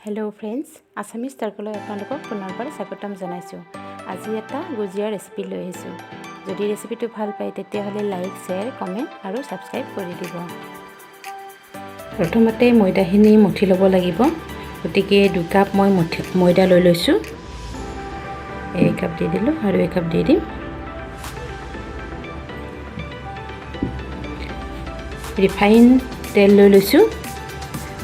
Hello' friends, Assamese টাৰ্কলৈ আপোনালোকক পুনৰবাৰ স্বাগতম জনাইছোঁ। আজি এটা গুজিয়া ৰেচিপি লৈ আহিছোঁ। যদি ৰেচিপিটো ভাল পায় তেতিয়াহ'লে লাইক, শ্বেয়াৰ, কমেণ্ট আৰু ছাবস্ক্ৰাইব কৰি দিব। প্ৰথমতে ময়দাখিনি মঠি ল'ব লাগিব। গতিকে 2 কাপ মই ময়দা লৈ লৈছোঁ। 1 কাপ দি দিলোঁ আৰু 1 কাপ দি দিম। ৰিফাইন তেল লৈ লৈছোঁ।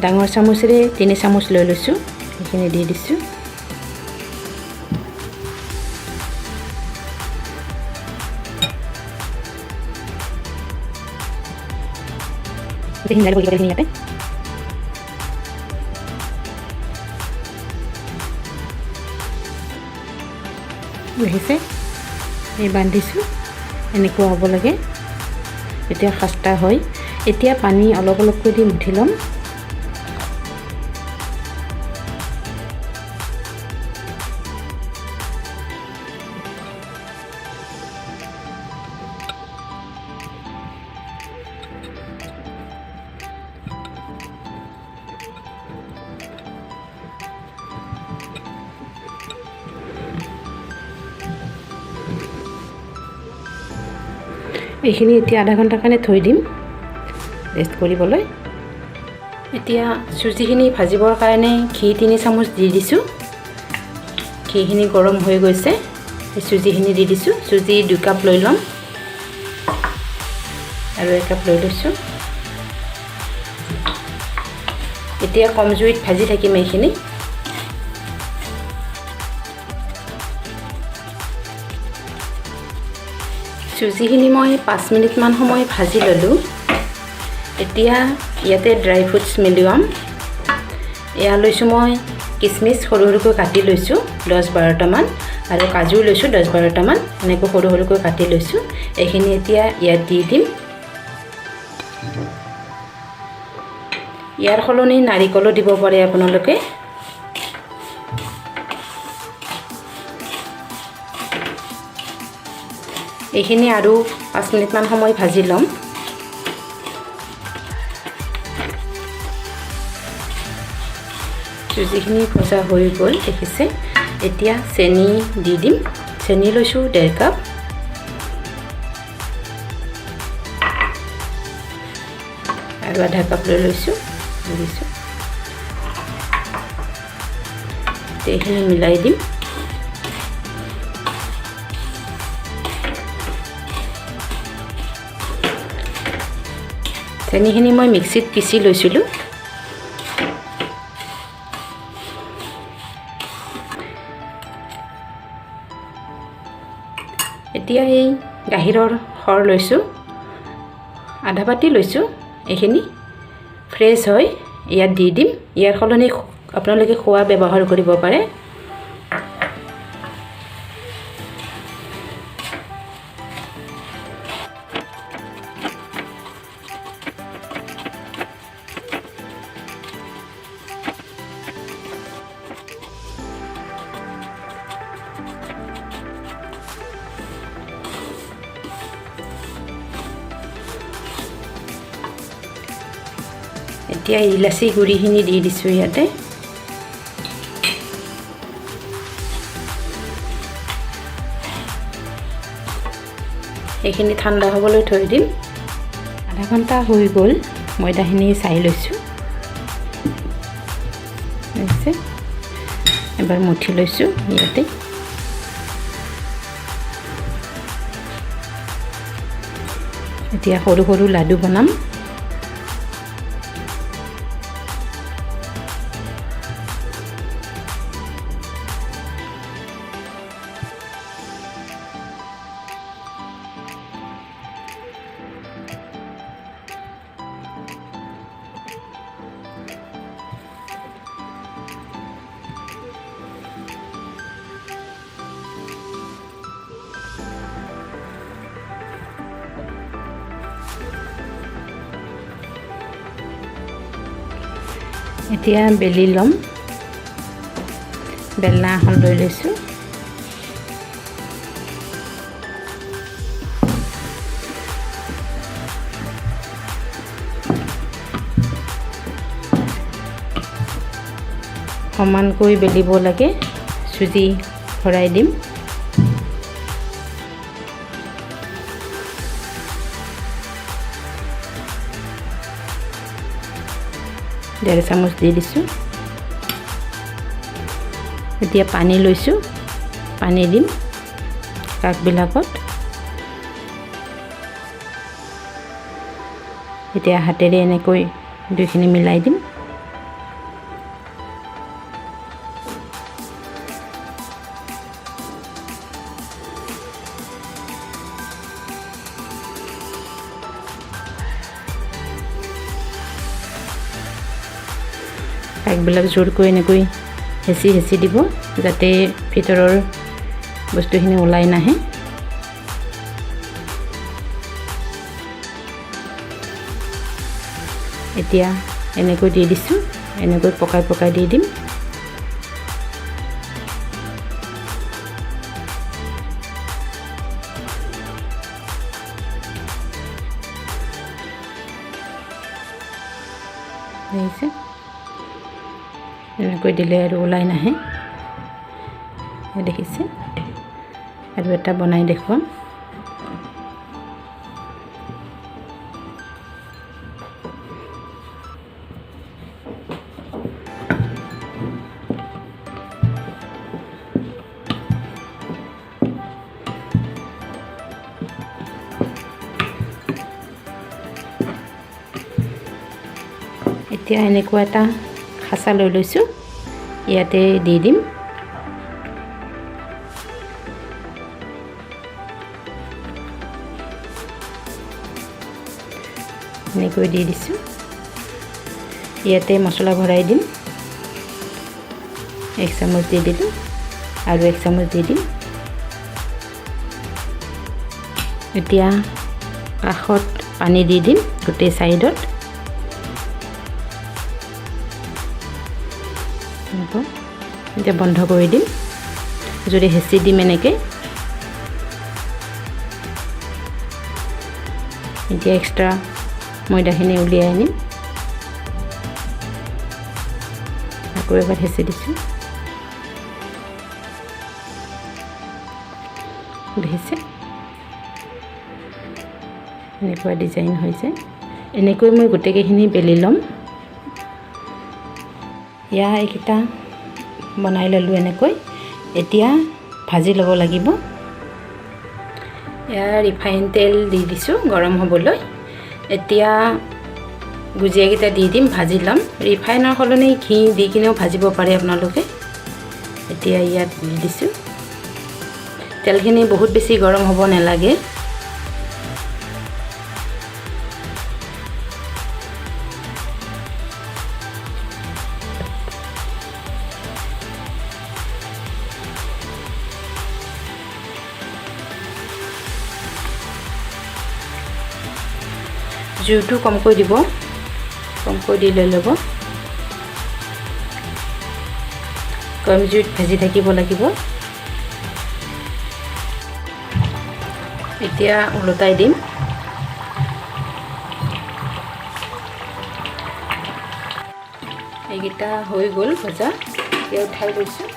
ডাঙৰ চামুচেৰে 3 চামুচ লৈ লৈছোঁ। এইখিনি দি দিছোঁ। দেখিছে, এই বান্ধিছোঁ। এনেকুৱা হ'ব লাগে। এতিয়া খাস্তা হয়। এতিয়া পানী অলপ অলপকৈ দি মুঠি ল'ম। এইখিনি এতিয়া আধা ঘণ্টাৰ কাৰণে থৈ দিম ৰেষ্ট কৰিবলৈ। এতিয়া চুজিখিনি ভাজিবৰ কাৰণে ঘি 3 চামুচ দি দিছোঁ। ঘিখিনি গৰম হৈ গৈছে। এই চুজিখিনি দি দিছোঁ। চুজি 2 কাপ লৈ ল'ম আৰু 1 কাপ লৈ লৈছোঁ। এতিয়া কম জুইত ভাজি থাকিম এইখিনি। চুজিখিনি মই 5 মিনিটমান সময় ভাজি ল'লোঁ। এতিয়া ইয়াতে ড্ৰাই ফ্ৰুটছ মিলাম। এয়া লৈছোঁ মই কিচমিচ সৰু সৰুকৈ কাটি লৈছোঁ 10-12টামান, আৰু কাজু লৈছোঁ 10-12টামান। এনেকৈ সৰু সৰুকৈ কাটি লৈছোঁ। এইখিনি এতিয়া ইয়াত দি দিম। ইয়াৰ সলনি নাৰিকলো দিব পাৰে আপোনালোকে। এইখিনি আৰু 5 মিনিটমান সময় ভাজি ল'ম। চুজিখিনি ভজা হৈ গ'ল দেখিছে। এতিয়া চেনি দি দিম। চেনি লৈছোঁ 1.5 কাপ। আৰু আধা কাপ লৈ লৈছোঁ, দিছোঁ। এইখিনি মিলাই দিম। চেনিখিনি মই মিক্সিত পিচি লৈছিলোঁ। এতিয়া এই গাখীৰৰ সৰ লৈছোঁ, আধা বাতি লৈছোঁ। এইখিনি ফ্ৰেছ হয়, ইয়াত দি দিম। ইয়াৰ সলনি আপোনালোকে খোৱা ব্যৱহাৰ কৰিব পাৰে। এতিয়া ইলাচি গুড়িখিনি দি দিছোঁ ইয়াতে। এইখিনি ঠাণ্ডা হ'বলৈ থৈ দিম। আধা ঘণ্টা হৈ গ'ল। ময়দাখিনি চাই লৈছোঁ। এবাৰ মুঠি লৈছোঁ ইয়াতে। এতিয়া সৰু সৰু লাডু বনাম। এতিয়া বেলি ল'ম। বেলনা এখন লৈ লৈছোঁ। সমানকৈ বেলিব লাগে চুজি ভৰাই দিম ডেৰ চামুচ দি দিছোঁ এতিয়া পানী লৈছোঁ পানী দিম কাকবিলাকত এতিয়া হাতেৰে এনেকৈ দুইখিনি মিলাই দিম কাকবিলাক জোৰকৈ এনেকৈ হেঁচি হেঁচি দিব যাতে ভিতৰৰ বস্তুখিনি ওলাই নাহে এতিয়া এনেকৈ দি দিছোঁ এনেকৈ পকাই পকাই দি দিম দেখিছে এনেকৈ দিলে আৰু ওলাই নাহে দেখিছে আৰু এটা বনাই দেখুৱাম এতিয়া এনেকুৱা এটা খাচা লৈ লৈছোঁ ইয়াতে দি দিম এনেকৈ দি দিছোঁ ইয়াতে মছলা ভৰাই দিম 1 চামুচ দি দিলোঁ আৰু 1 চামুচ দি দিম এতিয়া কাষত পানী দি দিম গোটেই সাইডত এতিয়া বন্ধ কৰি দিম যদি হেঁচি দিম এনেকৈ এতিয়া এক্সট্ৰা ময়দাখিনি উলিয়াই আনিম আকৌ এবাৰ হেঁচি দিছোঁ দেখিছে এনেকুৱা ডিজাইন হৈছে এনেকৈ মই গোটেইখিনি বেলি ল'ম এইকেইটা বনাই ল'লোঁ এনেকৈ এতিয়া ভাজি ল'ব লাগিব ৰিফাইন তেল দি দিছোঁ গৰম হ'বলৈ এতিয়া গুজিয়াকেইটা দি দিম ভাজি ল'ম ৰিফাইনৰ সলনি ঘি দি কিনেও ভাজিব পাৰে আপোনালোকে এতিয়া ইয়াত দি দিছোঁ তেলখিনি বহুত বেছি গৰম হ'ব নালাগে জুইটো কমকৈ দিব কমকৈ দি লৈ ল'ব কম জুইত ভাজি থাকিব লাগিব এতিয়া উলটাই দিম এইকেইটা হৈ গ'ল ভজা এতিয়া উঠাই লৈছোঁ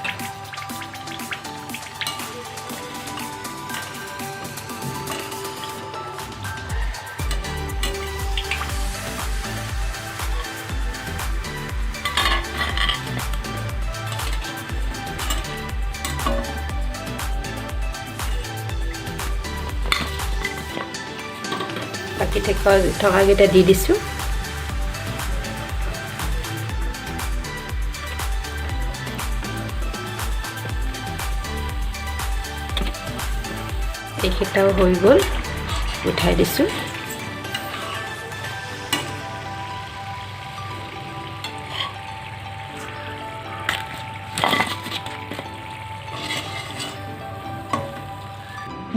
বাকি থকাকেইটা দি দিছোঁ এইকেইটাও হৈ গ'ল উঠাই দিছোঁ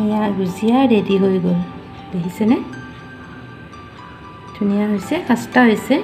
এয়া গুজিয়া ৰেডি হৈ গ'ল দেখিছেনে ধুনীয়া হৈছে খাস্তা হৈছে